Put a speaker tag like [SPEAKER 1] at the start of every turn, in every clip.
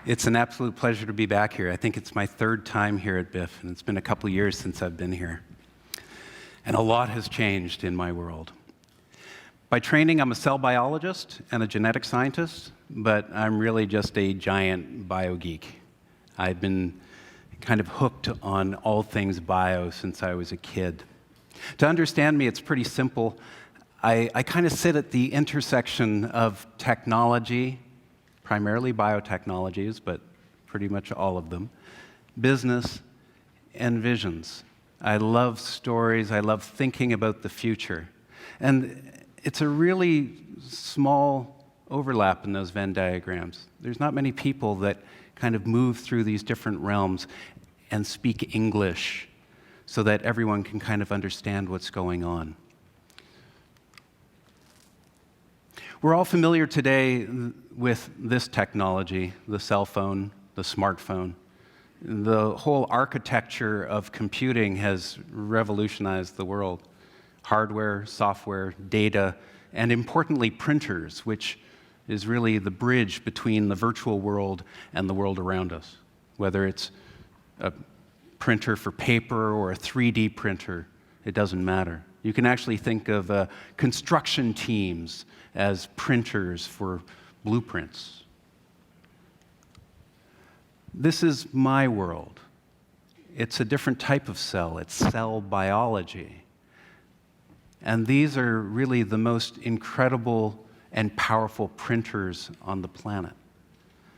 [SPEAKER 1] It's an absolute pleasure to be back here. I think it's my third time here at BIF, and it's been a couple years since I've been here. And a lot has changed in my world. By training, I'm a cell biologist and a genetic scientist, but I'm really just a giant bio geek. I've been kind of hooked on all things bio since I was a kid. To understand me, it's pretty simple. I kind of sit at the intersection of technology, primarily biotechnologies, but pretty much all of them, business, and visions. I love stories. I love thinking about the future. And it's a really small overlap in those Venn diagrams. There's not many people that kind of move through these different realms and speak English so that everyone can kind of understand what's going on. We're all familiar today with this technology, the cell phone, the smartphone. The whole architecture of computing has revolutionized the world. Hardware, software, data, and importantly, printers, which is really the bridge between the virtual world and the world around us. Whether it's a printer for paper or a 3D printer, it doesn't matter. You can actually think of construction teams as printers for blueprints. This is my world. It's a different type of cell. It's cell biology. And these are really the most incredible and powerful printers on the planet.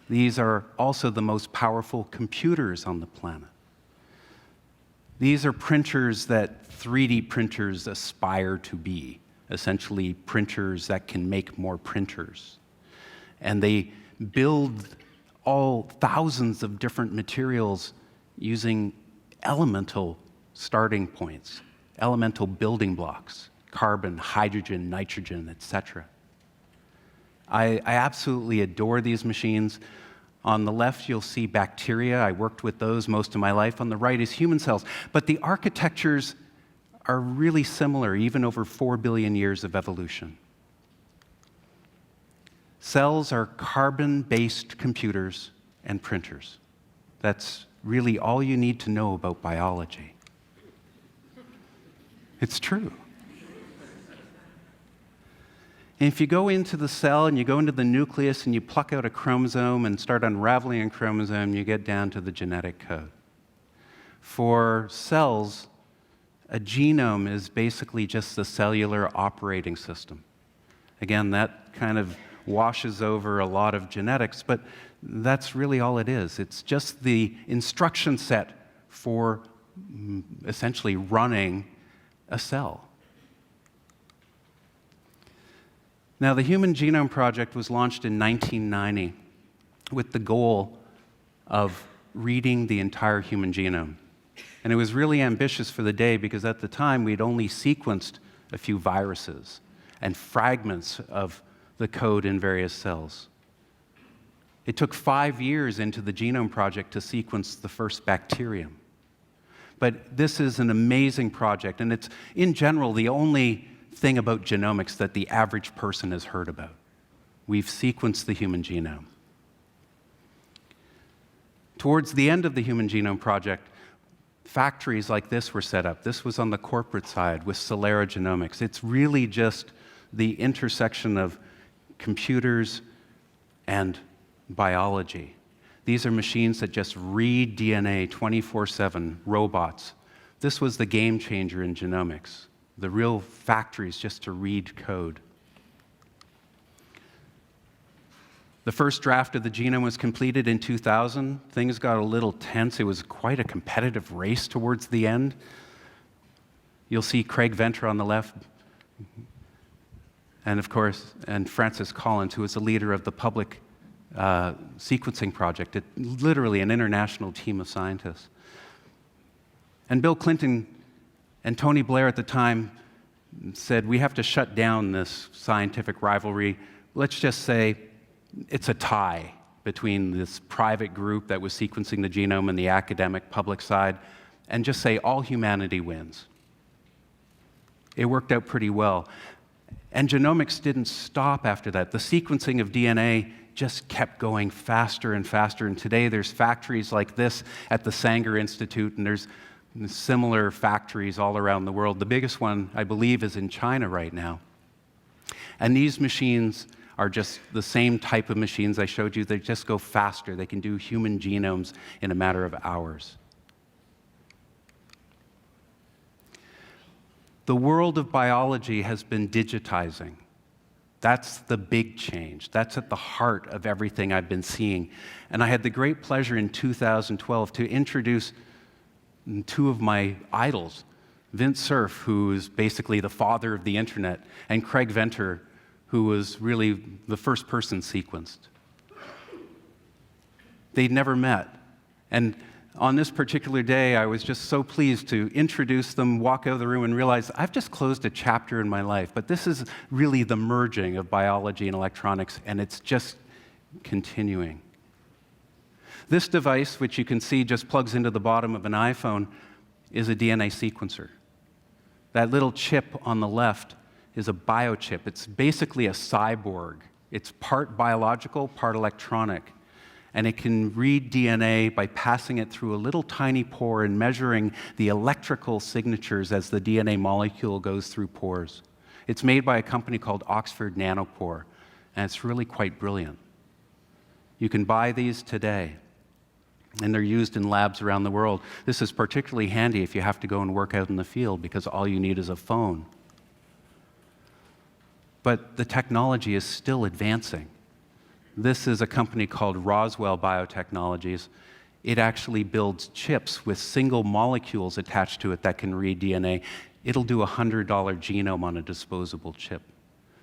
[SPEAKER 1] These are also the most powerful computers on the planet. These are printers that 3D printers aspire to be, essentially printers that can make more printers. And they build all thousands of different materials using elemental starting points, elemental building blocks, carbon, hydrogen, nitrogen, etc. I absolutely adore these machines. On the left, you'll see bacteria. I worked with those most of my life. On the right is human cells. But the architectures are really similar, even over 4 billion years of evolution. Cells are carbon-based computers and printers. That's really all you need to know about biology. It's true. And if you go into the cell and you go into the nucleus and you pluck out a chromosome and start unraveling a chromosome, you get down to the genetic code. For cells, a genome is basically just the cellular operating system. Again, that kind of washes over a lot of genetics, but that's really all it is. It's just the instruction set for essentially running a cell. Now, the Human Genome Project was launched in 1990 with the goal of reading the entire human genome. And it was really ambitious for the day because at the time we'd only sequenced a few viruses and fragments of the code in various cells. It took 5 years into the Genome Project to sequence the first bacterium. But this is an amazing project, and it's, in general, the only thing about genomics that the average person has heard about. We've sequenced the human genome. Towards the end of the Human Genome Project, factories like this were set up. This was on the corporate side with Celera Genomics. It's really just the intersection of computers and biology. These are machines that just read DNA 24/7, robots. This was the game changer in genomics. The real factories just to read code. The first draft of the genome was completed in 2000. Things got a little tense. It was quite a competitive race towards the end. You'll see Craig Venter on the left, and of course, and Francis Collins, who is the leader of the public sequencing project. It's literally an international team of scientists. And Bill Clinton and Tony Blair at the time said, we have to shut down this scientific rivalry. Let's just say it's a tie between this private group that was sequencing the genome and the academic public side, and just say all humanity wins. It worked out pretty well. And genomics didn't stop after that. The sequencing of DNA just kept going faster and faster. And today there's factories like this at the Sanger Institute, and there's similar factories all around the world. The biggest one, I believe, is in China right now. And these machines are just the same type of machines I showed you. They just go faster. They can do human genomes in a matter of hours. The world of biology has been digitizing. That's the big change. That's at the heart of everything I've been seeing. And I had the great pleasure in 2012 to introduce two of my idols, Vint Cerf, who is basically the father of the internet, and Craig Venter, who was really the first person sequenced. They'd never met. And on this particular day, I was just so pleased to introduce them, walk out of the room, and realize I've just closed a chapter in my life. But this is really the merging of biology and electronics, and it's just continuing. This device, which you can see just plugs into the bottom of an iPhone, is a DNA sequencer. That little chip on the left is a biochip. It's basically a cyborg. It's part biological, part electronic. And it can read DNA by passing it through a little tiny pore and measuring the electrical signatures as the DNA molecule goes through pores. It's made by a company called Oxford Nanopore, and it's really quite brilliant. You can buy these today, and they're used in labs around the world. This is particularly handy if you have to go and work out in the field, because all you need is a phone. But the technology is still advancing. This is a company called Roswell Biotechnologies. It actually builds chips with single molecules attached to it that can read DNA. It'll do a $100 genome on a disposable chip.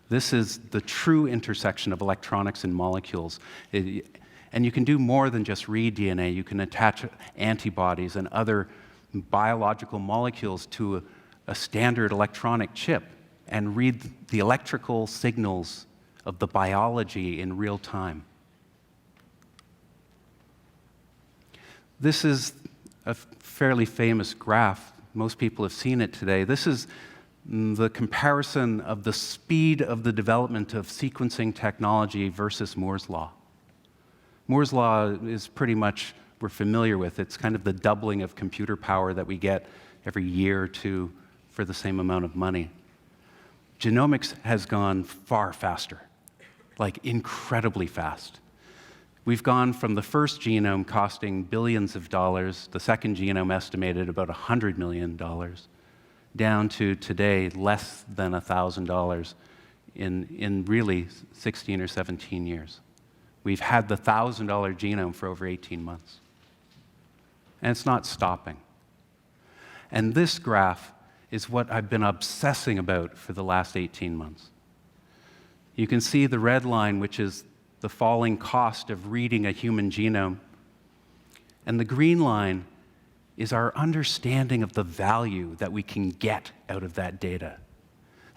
[SPEAKER 1] This is the true intersection of electronics and molecules. And you can do more than just read DNA. You can attach antibodies and other biological molecules to a standard electronic chip and read the electrical signals of the biology in real time. This is a fairly famous graph. Most people have seen it today. This is the comparison of the speed of the development of sequencing technology versus Moore's law. Moore's law is pretty much, we're familiar with. It's kind of the doubling of computer power that we get every year or two for the same amount of money. Genomics has gone far faster, like incredibly fast. We've gone from the first genome costing billions of dollars, the second genome estimated about $100 million, down to today less than $1,000 in really 16 or 17 years. We've had the $1,000 genome for over 18 months. And it's not stopping. And this graph is what I've been obsessing about for the last 18 months. You can see the red line, which is the falling cost of reading a human genome. And the green line is our understanding of the value that we can get out of that data.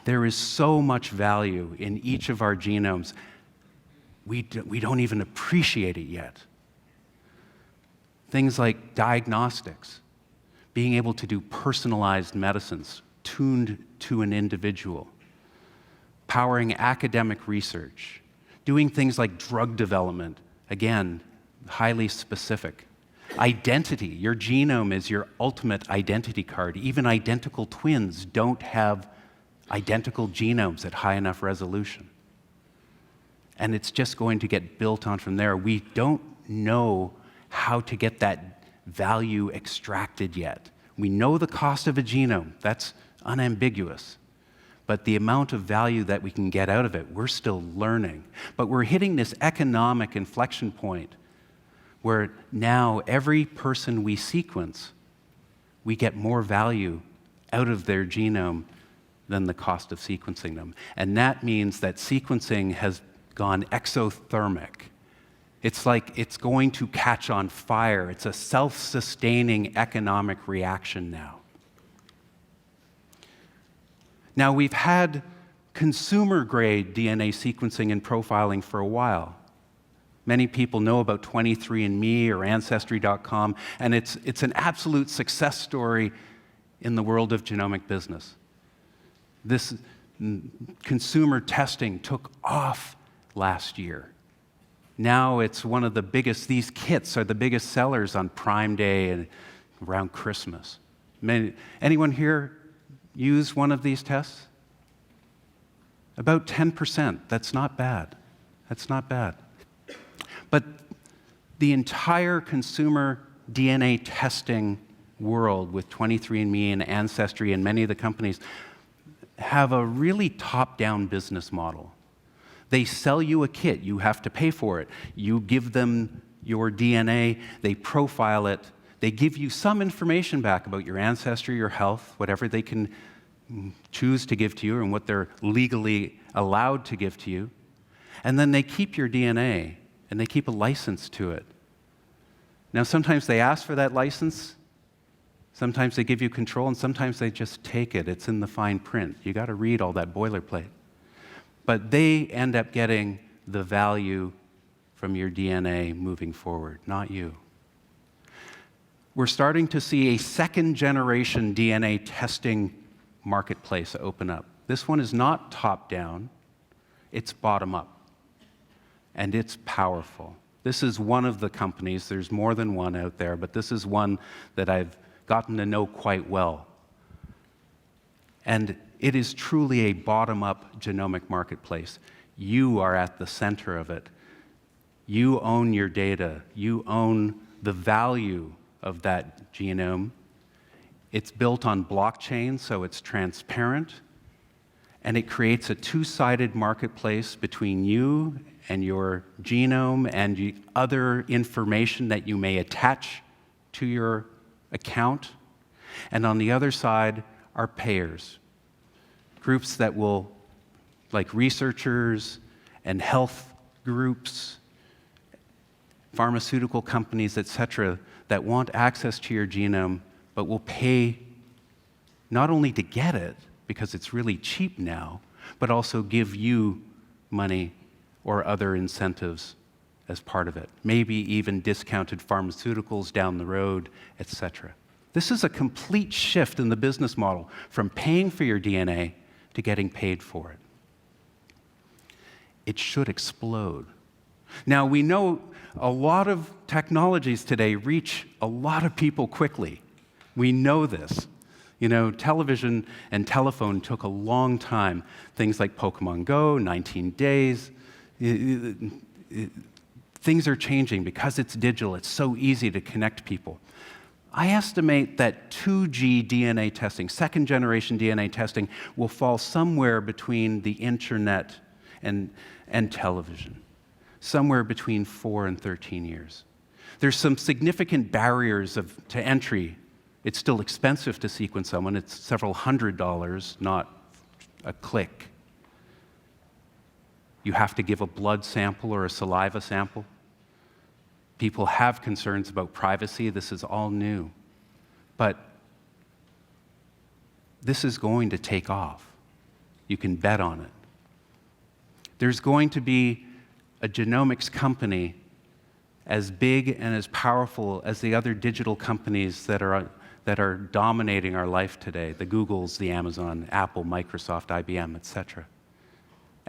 [SPEAKER 1] There is so much value in each of our genomes. We don't even appreciate it yet. Things like diagnostics, being able to do personalized medicines tuned to an individual, powering academic research, doing things like drug development, again, highly specific. Identity, your genome is your ultimate identity card. Even identical twins don't have identical genomes at high enough resolution. And it's just going to get built on from there. We don't know how to get that value extracted yet. We know the cost of a genome. That's unambiguous. But the amount of value that we can get out of it, we're still learning. But we're hitting this economic inflection point where now every person we sequence, we get more value out of their genome than the cost of sequencing them. And that means that sequencing has gone exothermic. It's like it's going to catch on fire. It's a self-sustaining economic reaction now. Now, we've had consumer-grade DNA sequencing and profiling for a while. Many people know about 23andMe or Ancestry.com, and it's an absolute success story in the world of genomic business. This consumer testing took off last year. Now it's one of the biggest, these kits are the biggest sellers on Prime Day and around Christmas. Anyone here use one of these tests? About 10%. That's not bad. That's not bad. But the entire consumer DNA testing world with 23andMe and Ancestry and many of the companies have a really top-down business model. They sell you a kit. You have to pay for it. You give them your DNA. They profile it. They give you some information back about your ancestry, your health, whatever they can choose to give to you and what they're legally allowed to give to you. And then they keep your DNA, and they keep a license to it. Now, sometimes they ask for that license. Sometimes they give you control, and sometimes they just take it. It's in the fine print. You got to read all that boilerplate. But they end up getting the value from your DNA moving forward, not you. We're starting to see a second-generation DNA testing marketplace open up. This one is not top-down, it's bottom-up. And it's powerful. This is one of the companies, there's more than one out there, but this is one that I've gotten to know quite well. And it is truly a bottom-up genomic marketplace. You are at the center of it. You own your data. You own the value of that genome. It's built on blockchain, so it's transparent, and it creates a two-sided marketplace between you and your genome and other information that you may attach to your account. And on the other side are payers, groups that will, like researchers and health groups, pharmaceutical companies, etc., that want access to your genome, but will pay not only to get it, because it's really cheap now, but also give you money or other incentives as part of it. Maybe even discounted pharmaceuticals down the road, etc. This is a complete shift in the business model from paying for your DNA to getting paid for it. It should explode. Now, we know a lot of technologies today reach a lot of people quickly. We know this. You know, television and telephone took a long time. Things like Pokemon Go, 19 days. Things are changing because it's digital. It's so easy to connect people. I estimate that 2G DNA testing, second-generation DNA testing, will fall somewhere between the internet and television, somewhere between 4 and 13 years. There's some significant barriers to entry. It's still expensive to sequence someone. It's several $100s, not a click. You have to give a blood sample or a saliva sample. People have concerns about privacy. This is all new. But this is going to take off. You can bet on it. There's going to be a genomics company as big and as powerful as the other digital companies that are dominating our life today, the Googles, the Amazon, Apple, Microsoft, IBM, etc.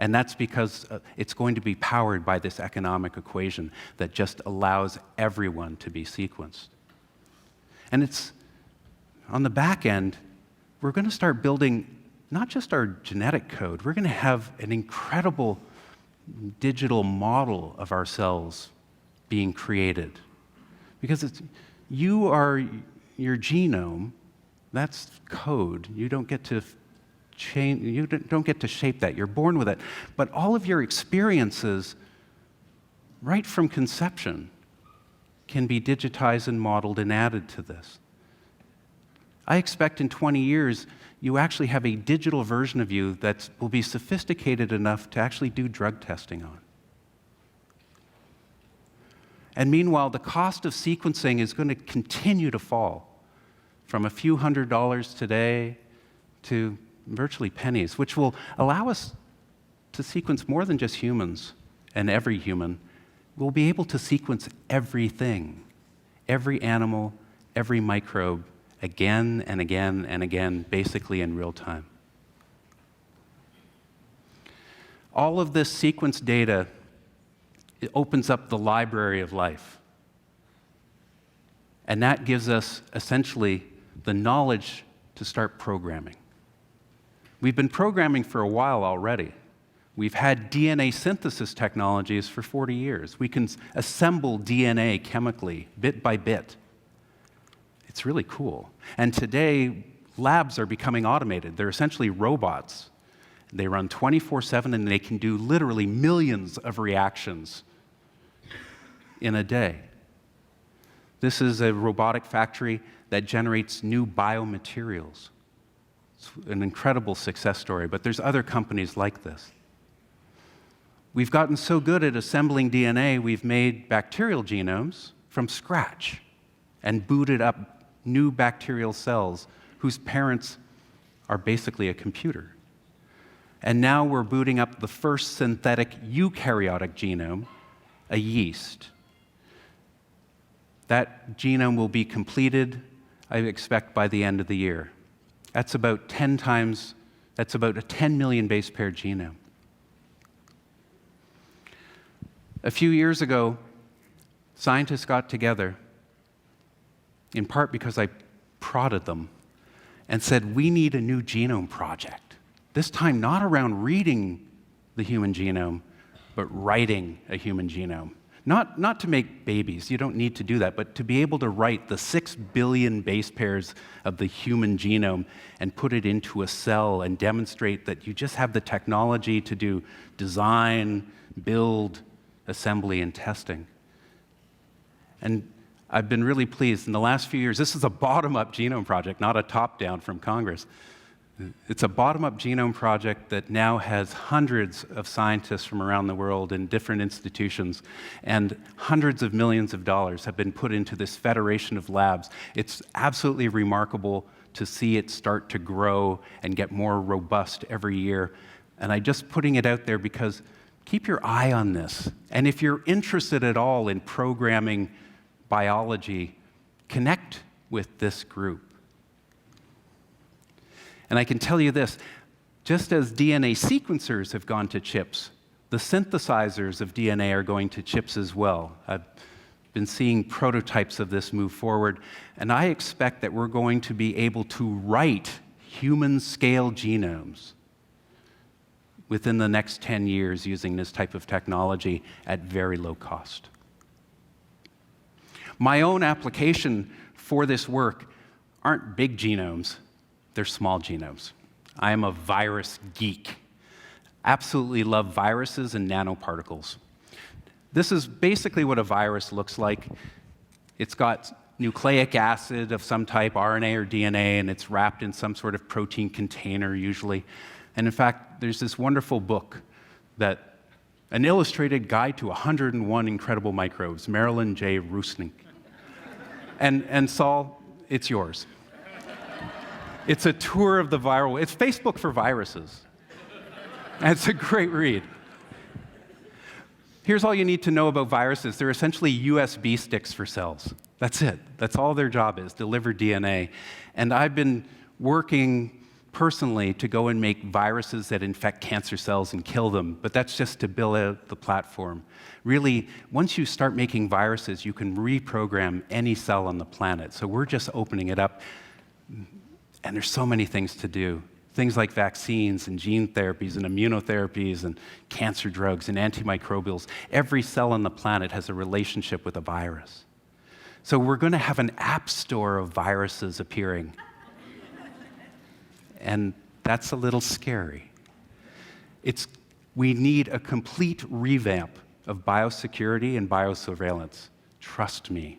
[SPEAKER 1] And that's because it's going to be powered by this economic equation that just allows everyone to be sequenced. And it's, on the back end, we're going to start building not just our genetic code, we're going to have an incredible digital model of ourselves being created. Because you are your genome, that's code. You don't get to change, you don't get to shape that. You're born with it. But all of your experiences, right from conception, can be digitized and modeled and added to this. I expect in 20 years, you actually have a digital version of you that will be sophisticated enough to actually do drug testing on. And meanwhile, the cost of sequencing is going to continue to fall from a few $100s today to virtually pennies, which will allow us to sequence more than just humans and every human. We'll be able to sequence everything, every animal, every microbe, again and again and again, basically in real time. All of this sequence data it opens up the library of life. And that gives us essentially the knowledge to start programming. We've been programming for a while already. We've had DNA synthesis technologies for 40 years. We can assemble DNA chemically, bit by bit. It's really cool. And today, labs are becoming automated. They're essentially robots. They run 24/7, and they can do literally millions of reactions in a day. This is a robotic factory that generates new biomaterials. It's an incredible success story, but there's other companies like this. We've gotten so good at assembling DNA, we've made bacterial genomes from scratch and booted up new bacterial cells whose parents are basically a computer. And now we're booting up the first synthetic eukaryotic genome, a yeast. That genome will be completed, I expect, by the end of the year. That's about a 10 million base pair genome. A few years ago, scientists got together, in part because I prodded them, and said, we need a new genome project. This time not around reading the human genome, but writing a human genome. Not to make babies, you don't need to do that, but to be able to write the 6 billion base pairs of the human genome and put it into a cell and demonstrate that you just have the technology to do design, build, assembly, and testing. And I've been really pleased. In the last few years, this is a bottom-up genome project, not a top-down from Congress. It's a bottom-up genome project that now has hundreds of scientists from around the world in different institutions, and hundreds of millions of dollars have been put into this federation of labs. It's absolutely remarkable to see it start to grow and get more robust every year. And I'm just putting it out there because keep your eye on this. And if you're interested at all in programming biology, connect with this group. And I can tell you this, just as DNA sequencers have gone to chips, the synthesizers of DNA are going to chips as well. I've been seeing prototypes of this move forward, and I expect that we're going to be able to write human-scale genomes within the next 10 years using this type of technology at very low cost. My own application for this work aren't big genomes, they're small genomes. I am a virus geek. Absolutely love viruses and nanoparticles. This is basically what a virus looks like. It's got nucleic acid of some type, RNA or DNA, and it's wrapped in some sort of protein container usually. And in fact, there's this wonderful book an illustrated guide to 101 incredible microbes, Marilyn J. Rusnick. And Saul, it's yours. It's a tour of the viral, it's Facebook for viruses. And it's a great read. Here's all you need to know about viruses. They're essentially USB sticks for cells. That's it. That's all their job is, deliver DNA. And I've been working personally to go and make viruses that infect cancer cells and kill them, but that's just to build out the platform. Really, once you start making viruses, you can reprogram any cell on the planet. So we're just opening it up. And there's so many things to do. Things like vaccines and gene therapies and immunotherapies and cancer drugs and antimicrobials. Every cell on the planet has a relationship with a virus. So we're going to have an app store of viruses appearing. And that's a little scary. We need a complete revamp of biosecurity and biosurveillance. Trust me.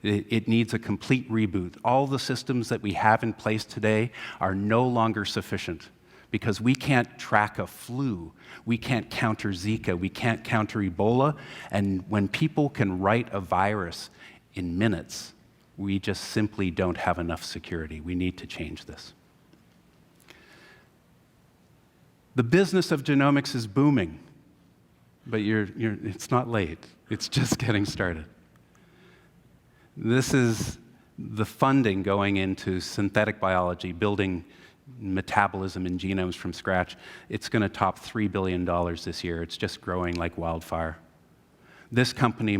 [SPEAKER 1] It needs a complete reboot. All the systems that we have in place today are no longer sufficient because we can't track a flu, we can't counter Zika, we can't counter Ebola, and when people can write a virus in minutes, we just simply don't have enough security. We need to change this. The business of genomics is booming, but it's not late. It's just getting started. This is the funding going into synthetic biology, building metabolism in genomes from scratch. It's going to top $3 billion this year. It's just growing like wildfire. This company,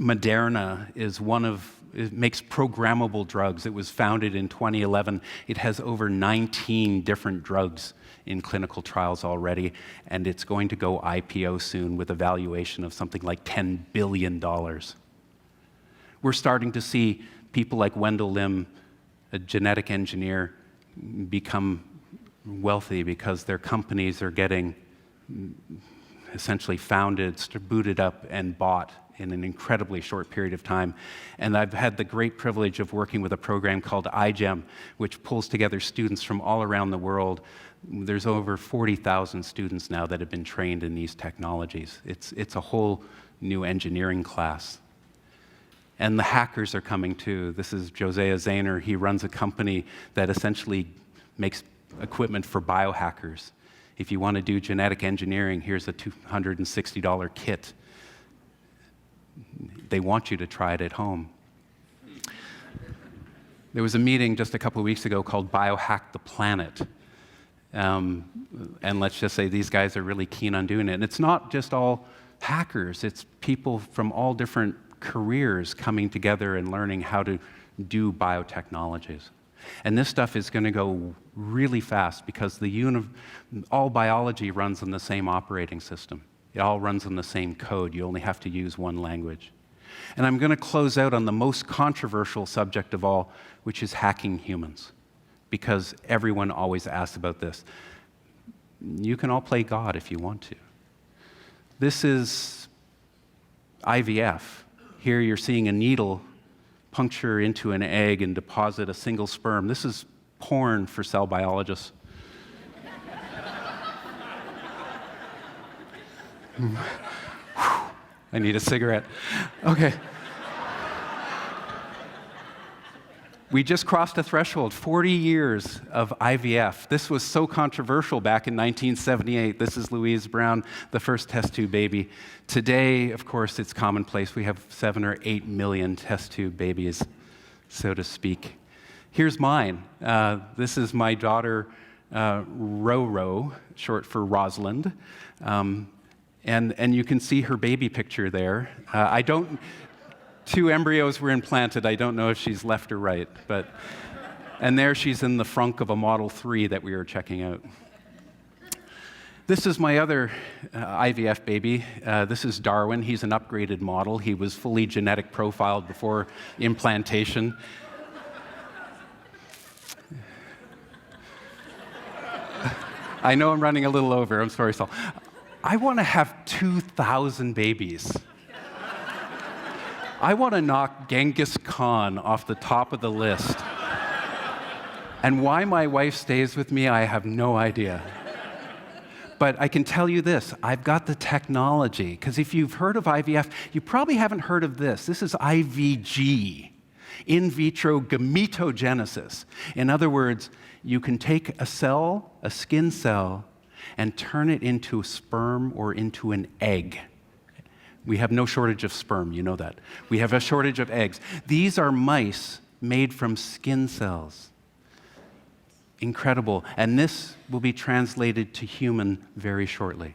[SPEAKER 1] Moderna, it makes programmable drugs. It was founded in 2011. It has over 19 different drugs in clinical trials already, and it's going to go IPO soon with a valuation of something like $10 billion. We're starting to see people like Wendell Lim, a genetic engineer, become wealthy because their companies are getting essentially founded, booted up, and bought in an incredibly short period of time. And I've had the great privilege of working with a program called iGEM, which pulls together students from all around the world. There's over 40,000 students now that have been trained in these technologies. It's a whole new engineering class. And the hackers are coming too. This is Josiah Zahner. He runs a company that essentially makes equipment for biohackers. If you want to do genetic engineering, here's a $260 kit. They want you to try it at home. There was a meeting just a couple of weeks ago called Biohack the Planet. And let's just say these guys are really keen on doing it. And it's not just all hackers, it's people from all different careers coming together and learning how to do biotechnologies. And this stuff is going to go really fast because all biology runs on the same operating system. It all runs on the same code. You only have to use one language. And I'm going to close out on the most controversial subject of all, which is hacking humans, because everyone always asks about this. You can all play God if you want to. This is IVF. Here you're seeing a needle puncture into an egg and deposit a single sperm. This is porn for cell biologists. I need a cigarette. Okay. We just crossed a threshold, 40 years of IVF. This was so controversial back in 1978. This is Louise Brown, the first test tube baby. Today, of course, it's commonplace. We have 7 or 8 million test tube babies, so to speak. Here's mine. This is my daughter, Roro, short for Rosalind. And you can see her baby picture there. Two embryos were implanted. I don't know if she's left or right, and there she's in the frunk of a Model 3 that we were checking out. This is my other IVF baby. This is Darwin. He's an upgraded model. He was fully genetic profiled before implantation. I know I'm running a little over. I'm sorry, Saul. I want to have 2,000 babies. I want to knock Genghis Khan off the top of the list. And why my wife stays with me, I have no idea. But I can tell you this, I've got the technology, because if you've heard of IVF, you probably haven't heard of this. This is IVG, in vitro gametogenesis. In other words, you can take a cell, a skin cell, and turn it into a sperm or into an egg. We have no shortage of sperm, you know that. We have a shortage of eggs. These are mice made from skin cells. Incredible. And this will be translated to human very shortly.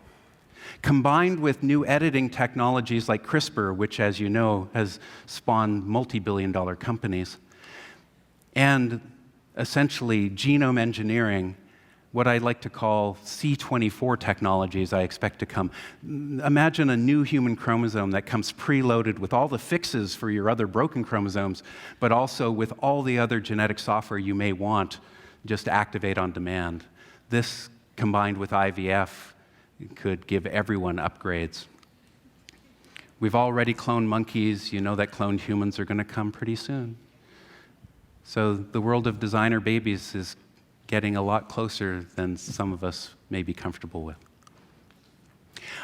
[SPEAKER 1] Combined with new editing technologies like CRISPR, which, as you know, has spawned multi-billion-dollar companies, and essentially genome engineering, what I like to call C24 technologies I expect to come. Imagine a new human chromosome that comes preloaded with all the fixes for your other broken chromosomes, but also with all the other genetic software you may want just to activate on demand. This, combined with IVF, could give everyone upgrades. We've already cloned monkeys. You know that cloned humans are going to come pretty soon. So the world of designer babies is getting a lot closer than some of us may be comfortable with.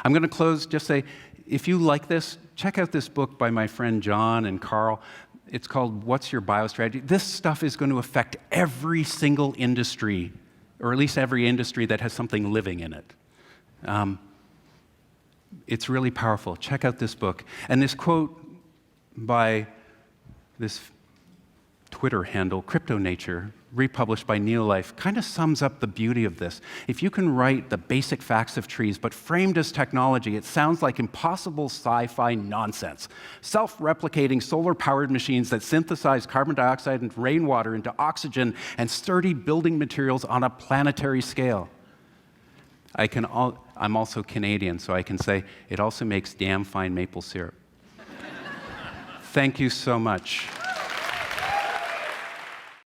[SPEAKER 1] I'm going to close, just say, if you like this, check out this book by my friend John and Carl. It's called What's Your Biostrategy? This stuff is going to affect every single industry, or at least every industry that has something living in it. It's really powerful. Check out this book. And this quote by this Twitter handle, CryptoNature, republished by Neolife, kind of sums up the beauty of this. If you can write the basic facts of trees, but framed as technology, it sounds like impossible sci-fi nonsense. Self-replicating solar-powered machines that synthesize carbon dioxide and rainwater into oxygen and sturdy building materials on a planetary scale. I'm also Canadian, so I can say it also makes damn fine maple syrup. Thank you so much.